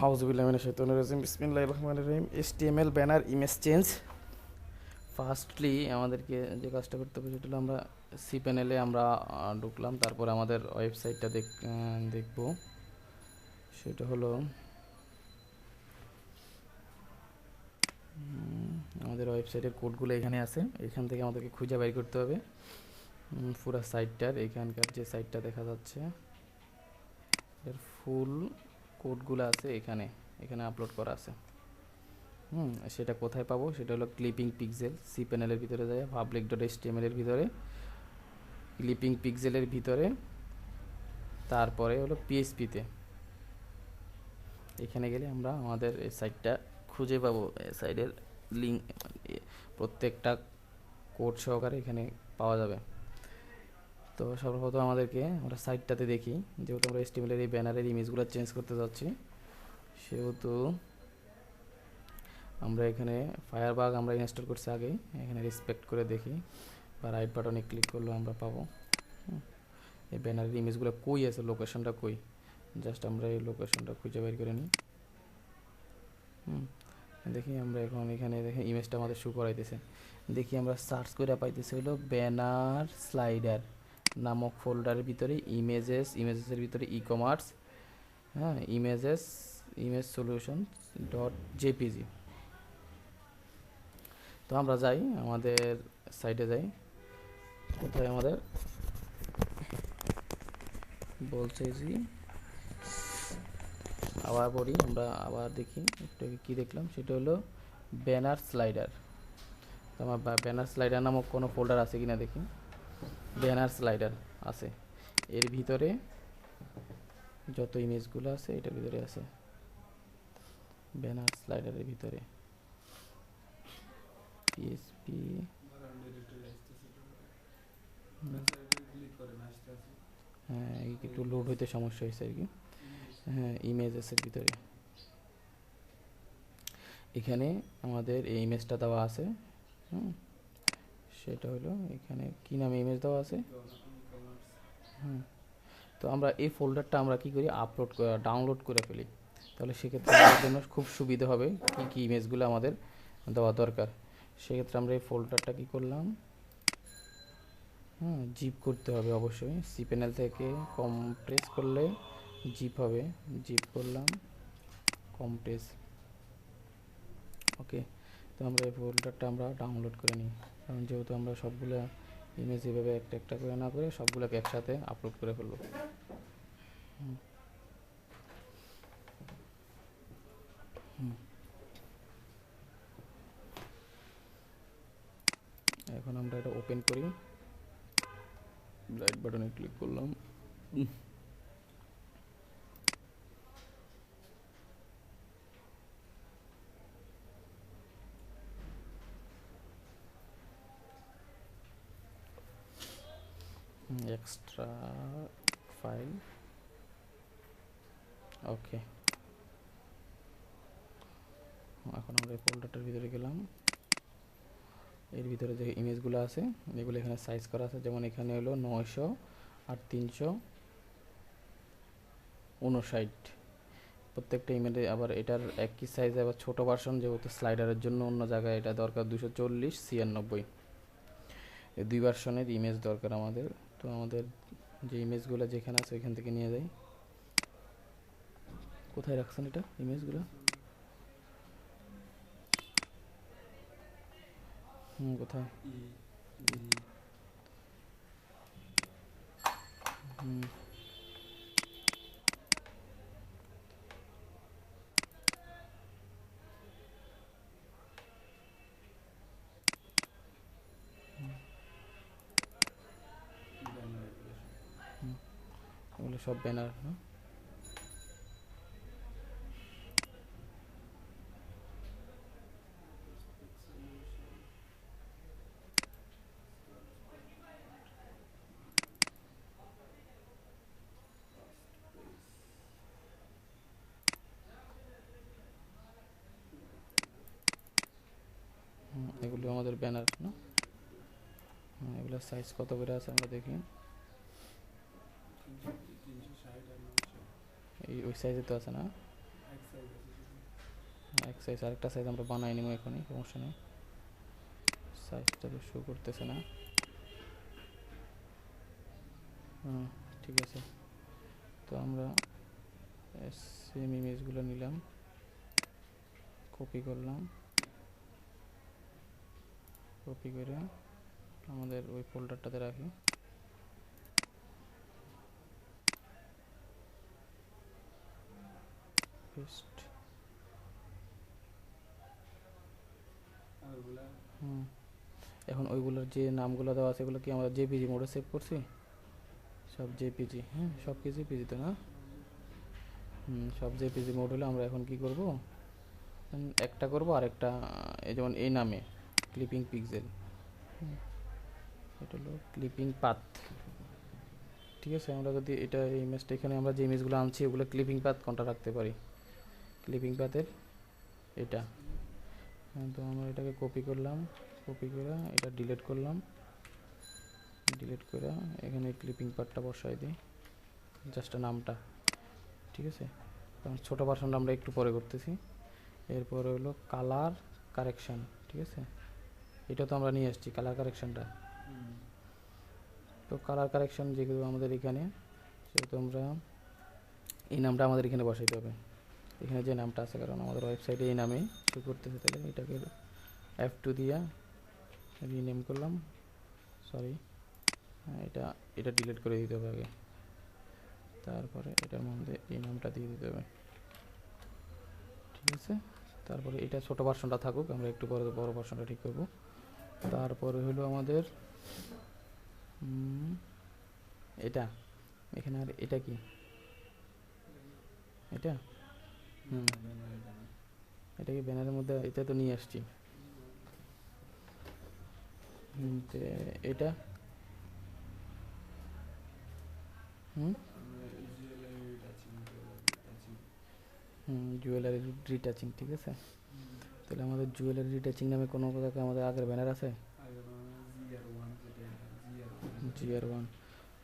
হাউজুবিল্লাহ মিনাশ শাইতানির রাজিম বিসমিল্লাহির রহমানির রহিম HTML banner image change. Firstly আমাদেরকে যে কাজটা করতে হবে সেটা হলো আমরা সি প্যানেলে আমরা ঢুকলাম, তারপর আমাদের ওয়েবসাইটটা দেখব। সেটা হলো আমাদের ওয়েবসাইটের কোডগুলো এখানে আছে, এখান থেকে আমাদেরকে খুঁজে বের করতে হবে পুরো সাইটটার। এখানকার যে সাইটটা দেখা যাচ্ছে এর ফুল কোডগুলো আছে এখানে এখানে আপলোড করা আছে। সেটা কোথায় পাবো? সেটা হলো ক্লিপিং পিক্সেল। সি প্যানেলের ভিতরে যায় পাবলিক ডট HTML এর ভিতরে ক্লিপিং পিক্সেলের ভিতরে, তারপরে হলো পিএইচপিতে। এখানে গেলে আমরা আমাদের এই সাইটটা খুঁজে পাবো। সাইটের লিঙ্ক প্রত্যেকটা কোড সহকারে এখানে পাওয়া যাবে। তো সর্বপ্রথম আমাদেরকে আমরা সাইটটাতে দেখি, যেহেতু আমরা HTML এর এই ব্যানারের ইমেজগুলো চেঞ্জ করতে যাচ্ছি, সেহেতু আমরা এখানে ফায়ারবাগ আমরা ইনস্টল করছি আগে, এখানে রেসপেক্ট করে দেখি বা রাইট বাটনে ক্লিক করলেও আমরা পাবো এই ব্যানারের ইমেজগুলো কই আছে, লোকেশনটা কই। জাস্ট আমরা এই লোকেশনটা খুঁজে বের করে নিই। দেখি আমরা এখন এখানে দেখি ইমেজটা আমাদের শো করাইতেছে। দেখি আমরা সার্চ করে পাইতেছি হলো ব্যানার স্লাইডার নামক ফোল্ডারের ভিতরে ইমেজেসের ভিতরে ই-কমার্স, ইমেজ সলিউশন .jpg। তো আমরা যাই আমাদের সাইটে যাই, কোথায় আমাদের বলছে যে আবার পড়ি, আমরা আবার দেখি একটু কি দেখলাম, সেটা হলো ব্যানার স্লাইডার। তো আমার ব্যানার স্লাইডার নামক কোনো ফোল্ডার আছে কিনা দেখি। ব্যানার স্লাইডার আছে, এর ভিতরে যত ইমেজগুলো আছে এটার ভিতরে আছে। ব্যানার স্লাইডারের ভিতরে পিএসপি হ্যাঁ একটু লোড হইতে সমস্যা হয়েছে আর কি। হ্যাঁ ইমেজেসের ভিতরে এখানে আমাদের এই ইমেজটা দেওয়া আছে। সেটা হলো এখানে কি নামে ইমেজ দেওয়া আছে। তো আমরা এই ফোল্ডারটা আমরা কি করি, ডাউনলোড করে ফেলি, তাহলে সেক্ষেত্রে আমাদের জন্য খুব সুবিধা হবে কি কি ইমেজগুলো আমাদের দেওয়া দরকার। সেক্ষেত্রে আমরা এই ফোল্ডারটা কি করলাম, জিপ করতে হবে অবশ্যই। সি প্যানেল থেকে কম্প্রেস করলে জিপ হবে, জিপ করলাম কম্প্রেস। ওকে, তো আমরা এই ফোল্ডারটা আমরা ডাউনলোড করে নিই, কারণ যেহেতু আমরা সবগুলো ইমেজ এভাবে একটা একটা করে না করে সবগুলোকে একসাথে আপলোড করে ফেলবো। এখন আমরা এটা ওপেন করি, রাইট বাটনে ক্লিক করলাম। এক্সট্রা ফাইল, ওকে। এখন আমরা এই ফোল্ডারটার ভিতরে গেলাম, এর ভিতরে যে ইমেজগুলো আছে এগুলো এখানে সাইজ করা আছে, যেমন এখানে হলো 900 আর 359। প্রত্যেকটা ইমেজে আবার এটার একই সাইজ, আবার ছোটো ভার্সন, যেহেতু স্লাইডারের জন্য অন্য জায়গায় এটা দরকার 240x96। এই দুই ভার্সনের ইমেজ দরকার আমাদের। তো আমাদের যে ইমেজগুলো যেখানে আছে ওইখান থেকে নিয়ে যাই। কোথায় রাখছেন এটা ইমেজগুলো? কোথায়? এগুলো সব ব্যানার না? এগুলো আমাদের ব্যানার না? এগুলো সাইজ কত করে আছে আমরা দেখি। এই ওই সাইজে তো আছে না? এক সাইজ আরেকটা সাইজ আমরা বানাই নিব এখনই, সমস্যা নেই। সাইজটা তো শো করতেছে না। ঠিক আছে, তো আমরা সেম ইমেজগুলো নিলাম, কপি করলাম, কপি করে আমাদের ওই ফোল্ডারটাতে রাখি। পেস্ট। এখন ওইগুলোর যে নামগুলো দেওয়া আছে এগুলো কি আমরা জেপিজি মোডে সেভ করছি? সব জেপিজি, হ্যাঁ সব কিছু পিজি তো না? সব জেপিজি মোড হলে আমরা এখন কি করব, একটা করব আর একটা, এই যেমন এই নামে ক্লিপিং পিক্সেল, এটা হলো ক্লিপিং পাথ। ঠিক আছে, আমরা যদি এটা এই ইমেজটা এখানে আমরা যে ইমেজগুলো আনছি ওগুলো ক্লিপিং পাথ কোনটা রাখতে পারি, ক্লিপিং পাথের এটা। তো আমরা এটাকে কপি করলাম, কপি করে এটা ডিলিট করলাম, ডিলিট করে এখানে ক্লিপিং পার্টটা বসাই দিই, জাস্ট নামটা। ঠিক আছে, কারণ ছোটো ভার্সনটা আমরা একটু পরে করতেছি। এরপরে হলো কালার কারেকশান। ঠিক আছে, এটা তো আমরা নিয়ে আসছি কালার কারেকশানটা। তো কালার কারেকশান যেগুলো আমাদের এখানে, সেহেতু আমরা এই নামটা আমাদের এখানে বসাইতে হবে, এখানে যে নামটা আছে, কারণ আমাদের ওয়েবসাইটে এই নামেই শো করতেছে। তাহলে এটাকে F2 দিয়া রিনেম করলাম, সরি এটা এটা ডিলিট করে দিতে হবে আগে, তারপরে এটার মধ্যে এই নামটা দিয়ে দিতে হবে। ঠিক আছে, তারপরে এটা ছোটো ভার্সনটা থাকুক, আমরা একটু পরে বড় ভার্সনটা ঠিক করব। তারপরে হলো আমাদের এটা, এখানে আর এটা কি, এটা এটা কি ব্যানারের মধ্যে, এটা তো নিয়ে আসছি। এটা জুয়েলারি রিটাচিং। ঠিক আছে, তাহলে আমাদের জুয়েলারি রিটাচিং নামে কোনো জায়গায় আমাদের আগের ব্যানার আছে GR1,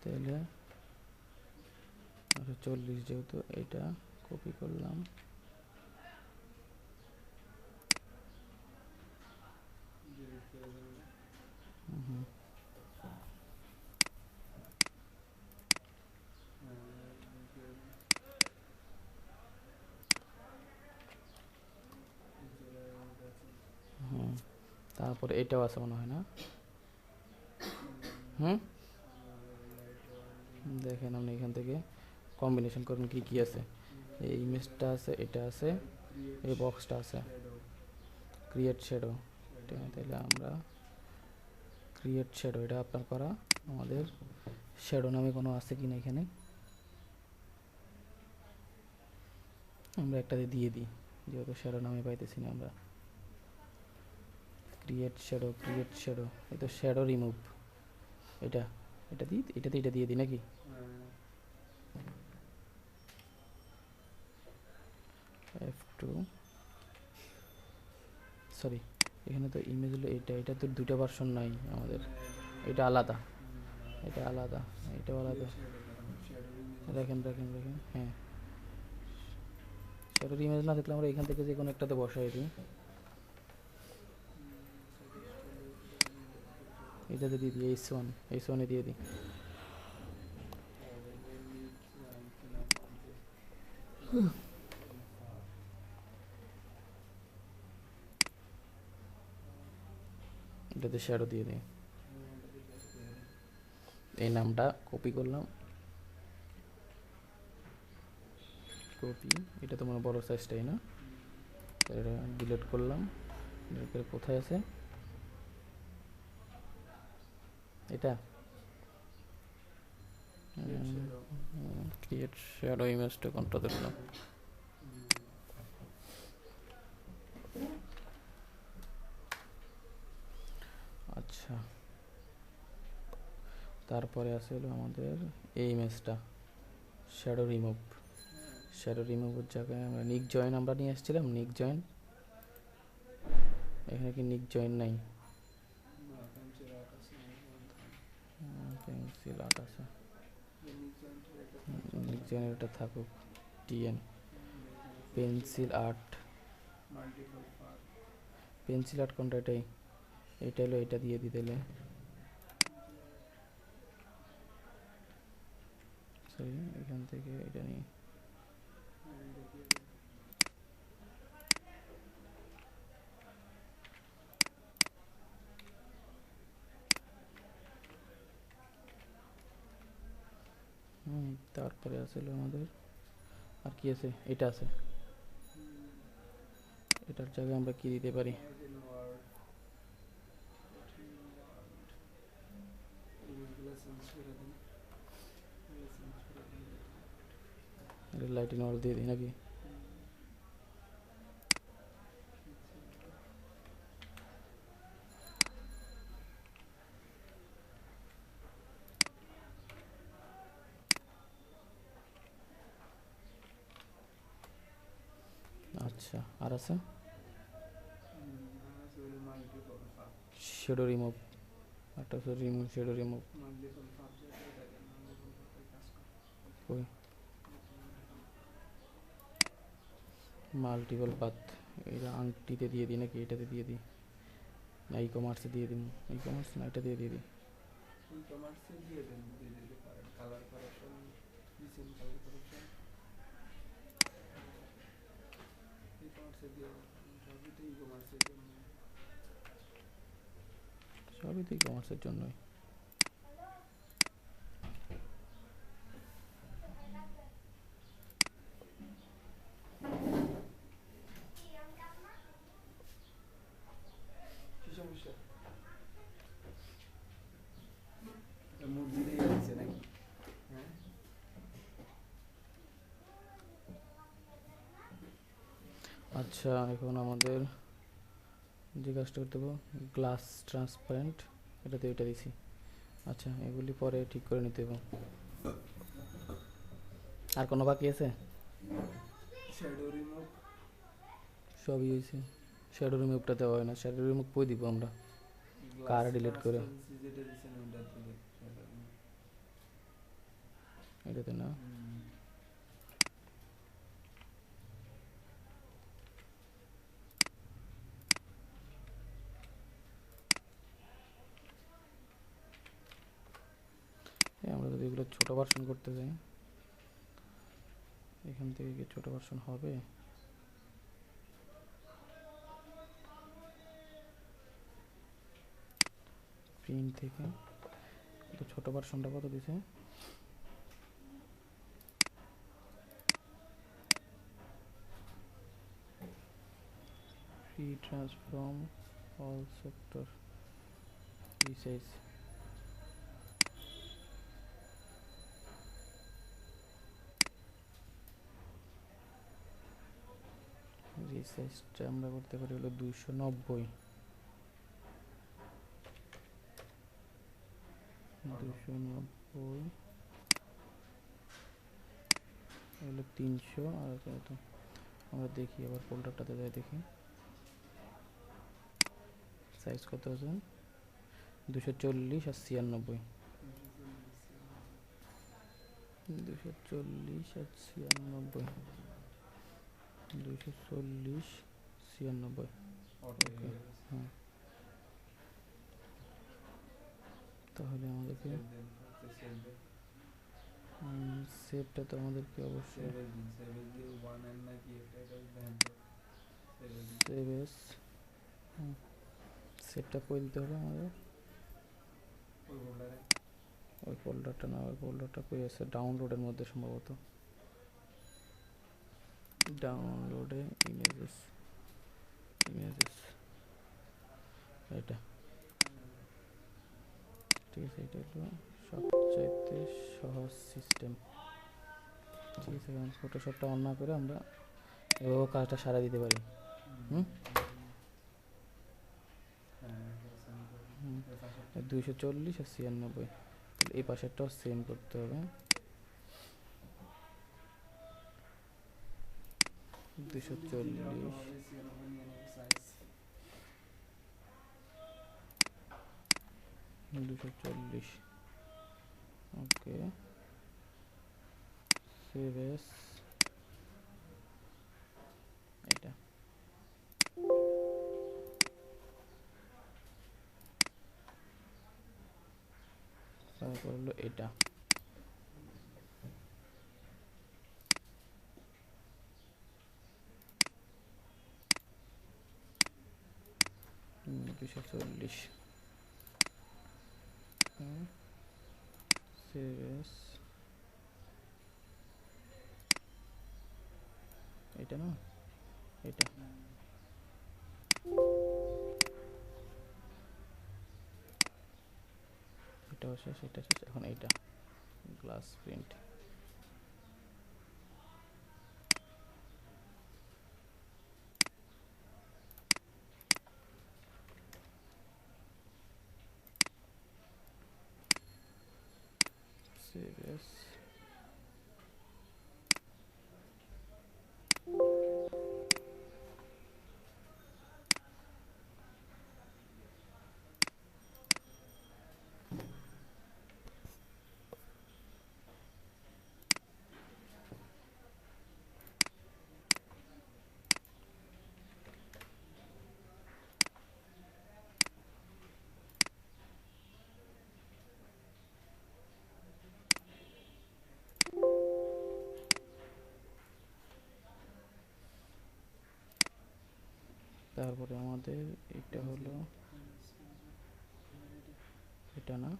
তাহলে 40, যেহেতু এটা কপি করলাম, তারপরে এটাও আছে মনে হয় না? দেখেন আপনি এখান থেকে কম্বিনেশন করুন কি কি আছে। এই ইমেজটা আছে, এটা আছে, এই বক্সটা আছে, ক্রিয়েট শ্যাডো। তাহলে আমরা ক্রিয়েট শ্যাডো, এটা আপনার করা। আমাদের শ্যাডো নামে কোনো আছে কি না এখানে, আমরা একটাতে দিয়ে দিই, যেহেতু শ্যাডো নামে পাইতেছি না আমরা। ক্রিয়েট শ্যাডো, ক্রিয়েট শ্যাডো, এই তো শ্যাডো রিমুভ, এটা এটা দিই, এটাতে এটা দিয়ে দিই নাকি? F2, সরি এখানে তো ইমেজ হলো এটা, এটা তো দুটো ভার্সন নাই আমাদের, এটা আলাদা, এটা আলাদা, এটাও আলাদা। দেখেন দেখেন দেখেন, হ্যাঁ শ্যাডোর ইমেজ না থাকলে আমরা এখান থেকে যে কোনো একটাতে বসাই দিই, এটাতে দিয়ে দিই, H1 দিয়ে দিই। এটাতে শ্যাডো দিয়ে দিই, এই নামটা কপি করলাম, কপি, এটা তো মনে বড় সাইজটাই না, এটা ডিলিট করলাম। ডিলিট করে কোথায় আছে এটা, ক্রিয়েট শ্যাডো ইমেজটা কোনটা দেখলাম, আচ্ছা। তারপরে আছে হলো আমাদের এই ইমেজটা শ্যাডো রিমুভ, শ্যাডো রিমুভের জায়গায় আমরা নিক জয়েন আমরা নিয়ে এসেছিলাম, নিক জয়েন, এখানে কি নিক জয়েন নাই? পেন্সিল আর্ট আছে, নিক জয়েনের এটা থাকুক, TN pencil art, pencil art কোনটা? এটাই, এটা হলো, এটা দিয়ে দিলে সরি, এখান থেকে এটা নিয়ে তারপরে আছে আমাদের আর কি আছে, এটা আছে, এটার জায়গায় আমরা কি দিতে পারি? লাইটিং ওয়াল দিয়ে দিই নাকি? আচ্ছা, আর আছে শ্যাডো রিমুভ, একটা আছে রিমুভ, শ্যাডো রিমুভ, ওই মাল্টিপল পাথ, এটা আংটিতে দিয়ে দিই নাকি এটাতে দিয়ে দিই, না ই কমার্সে দিয়ে দিই, ই কমার্স না এটা দিয়ে দিই, সবই তো ই কমার্সের জন্যই। আচ্ছা, এখন আমাদের যে কাজটা করতে হবে, গ্লাস ট্রান্সপারেন্ট, এটাতে এটা দিছি। আচ্ছা, এগুলি পরে ঠিক করে নিতে হবে। আর কোনো বাকি আছে? সবই হয়েছে, শ্যাডো রিমুভটা দেওয়া হয় না, শ্যাডো রিমুভ কই দিব আমরা, কার ডিলিট করে এটাতে না? আমরা যদি এগুলো ছোটো ভার্সন করতে যাই, এখান থেকে কি ছোটো ভার্সন হবে? প্রিন্ট থেকে তো ছোটো ভার্সনটা কত দিছে? Free transform all sector resize, রিসাইজটা আমরা করতে পারি হলো 290, 290 হলো 300, আর কত আমরা দেখি, আবার ফোল্ডারটাতে যাই দেখি সাইজ কত আছে, 240 আর 96, 240 আর 96, 240 96, হ্যাঁ। তাহলে আমাদেরকে সেভটা তো আমাদেরকে অবশ্যই সেভ এস, সেভটা করে দিতে হবে আমাদের, ওই ফোল্ডারটা না, ওই ফোল্ডারটা কই আছে, ডাউনলোডের মধ্যে সম্ভবত, ডাউনলোডে ইমেজেস, ইমেজেস এটা, ঠিক আছে, এটা হলো সবচাইতে সহজ সিস্টেম। ঠিক আছে, কারণ ফটোশপটা অন না করে আমরা এভাবে কাজটা সারা দিতে পারি। 240 আর 96, এই পাশেরটাও সেম করতে হবে, 240 240, ওকে, সেভ এস, এটা তারপর হলো এটা, দুশো চল্লিশ সিরিয়াস, এটা না, এটা এটাও শেষ, এটা শেষ, এখন এইটা গ্লাস প্রিন্ট। সিরিয়াস, তারপরে আমাদের এটা হলো, এটা না,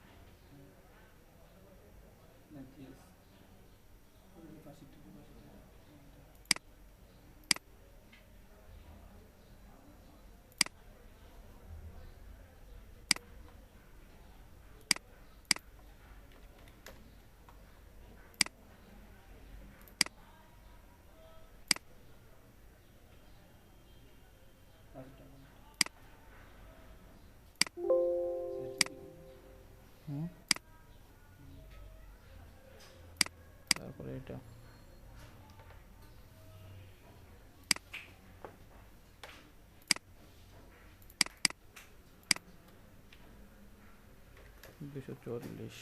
তারপরে এটা, দুশো চল্লিশ,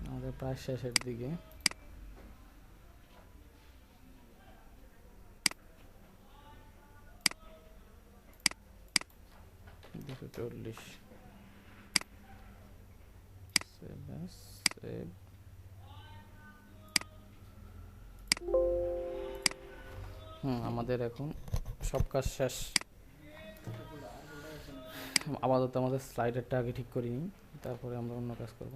আমাদের প্রায় শেষের দিকে। দুশো চল্লিশ, সেভ, আমাদের এখন সব কাজ শেষ। আপাতত আমাদের স্লাইডারটা আগে ঠিক করি নিই, তারপরে আমরা অন্য কাজ করব।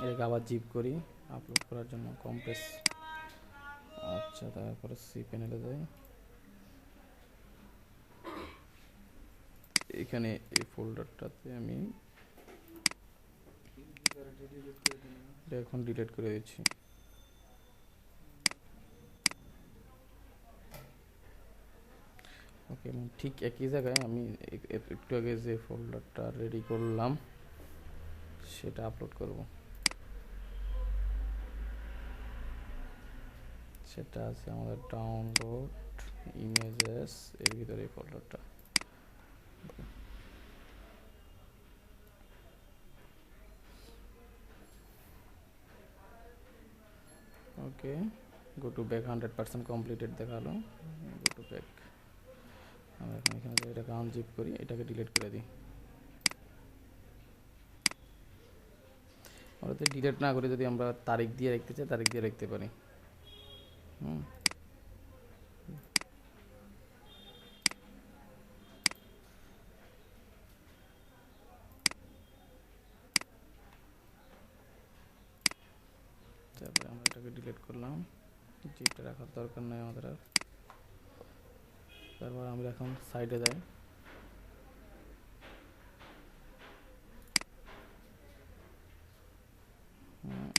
এটাকে আবার জিপ করি আপলোড করার জন্য, কম্প্রেস। আচ্ছা, তারপরে সি প্যানেলে যাই, এখানে এই ফোল্ডারটাতে আমি এটা এখন ডিলিট করে দিচ্ছি। ওকে, ঠিক একই জায়গায় আমি একটু আগে যে ফোল্ডারটা রেডি করলাম সেটা আপলোড করব। সেটা আছে আমাদের ডাউনলোড ইমেজেস, এর ভিতরে এই ফোল্ডারটা। ওকে, গো টু ব্যাক, 100% কমপ্লিটেড দেখালো। গো টু ব্যাক, আমরা এখন এখানে এটাকে আনজিপ করি, এটাকে ডিলিট করে দিই। আমরা তো ডিলিট না করে যদি আমরা তারিখ দিয়ে রাখতে চাই, তারিখ দিয়ে রাখতে পারি। তারপরে আমরা এটাকে ডিলিট করলাম, জিপটা রাখার দরকার নেই আমাদের আর। তারপর আমরা এখন সাইডে যাই,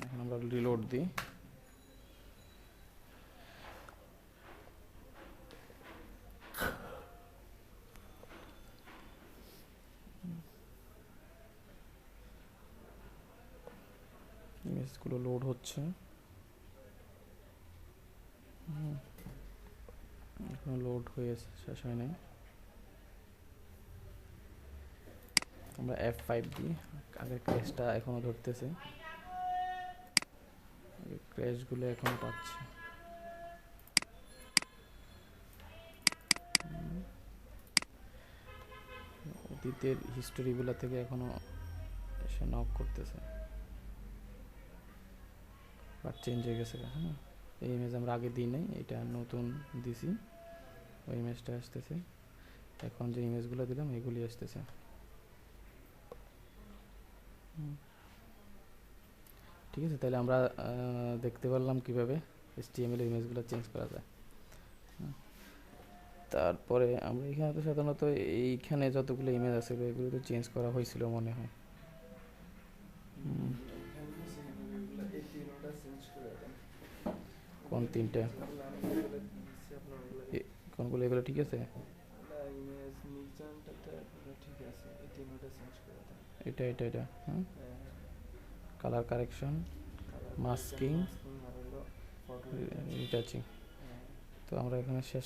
এখন আমরা রিলোড দিই। ইমেজগুলো লোড হচ্ছে, এখন লোড হয়ে শেষ হয় নাই। আমরা F5 দিই। আগের ক্র্যাশটা এখনো ধরতেছে, ক্র্যাশগুলো এখনো পাচ্ছে। অতীতের হিস্টোরিগুলো থেকে এখনো সে নক করতেছে, বাট চেঞ্জ হয়ে গেছে। হ্যাঁ, এই ইমেজ আমরা আগে দিই নাই, এটা নতুন দিছি, ওই ইমেজটা আসতেছে। এখন যে ইমেজগুলো দিলাম এগুলি আসতেছে। ঠিক আছে, তাহলে আমরা দেখতে পারলাম কিভাবে HTML এর ইমেজগুলো চেঞ্জ করা যায়। তারপরে আমরা এখানে তো সাধারণত এইখানে যতগুলো ইমেজ আছে এগুলো তো চেঞ্জ করা হয়েছিল মনে হয়। কোন তিনটা? কোনগুলো? এগুলো ঠিক আছে, এটা এটা এটা হ্যাঁ, কালার কারেকশন, মাস্কিং, রিটাচিং। তো আমরা এখানে শেষ